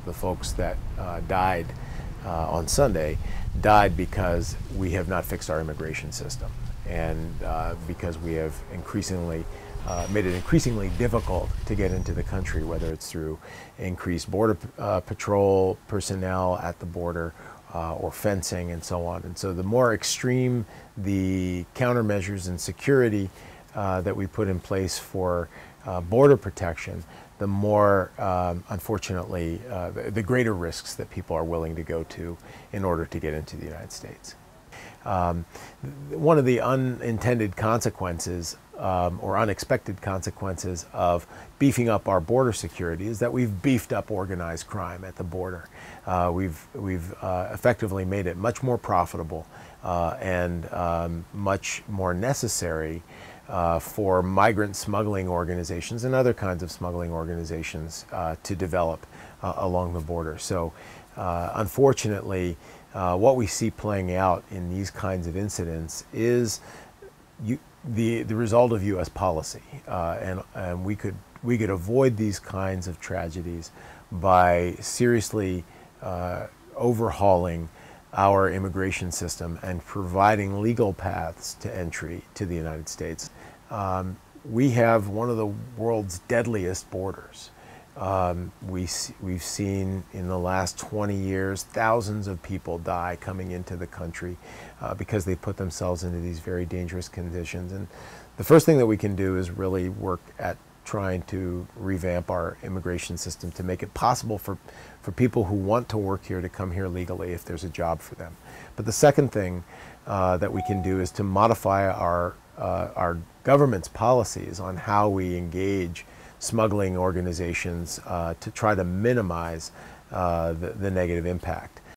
the folks that died on Sunday died because we have not fixed our immigration system, and because we have increasingly made it increasingly difficult to get into the country, whether it's through increased border patrol personnel at the border or fencing and so on. And so the more extreme the countermeasures and security that we put in place for border protection, the more, unfortunately, the greater risks that people are willing to go to in order to get into the United States. One of the unintended consequences or unexpected consequences of beefing up our border security is that we've beefed up organized crime at the border. We've effectively made it much more profitable and much more necessary for migrant smuggling organizations and other kinds of smuggling organizations to develop along the border. So unfortunately, what we see playing out in these kinds of incidents is the result of U.S. policy, and we could avoid these kinds of tragedies by seriously overhauling our immigration system and providing legal paths to entry to the United States. We have one of the world's deadliest borders. We've seen in the last 20 years thousands of people die coming into the country because they put themselves into these very dangerous conditions. And the first thing that we can do is really work at trying to revamp our immigration system to make it possible for people who want to work here to come here legally if there's a job for them. But the second thing that we can do is to modify our government's policies on how we engage smuggling organizations to try to minimize the negative impact.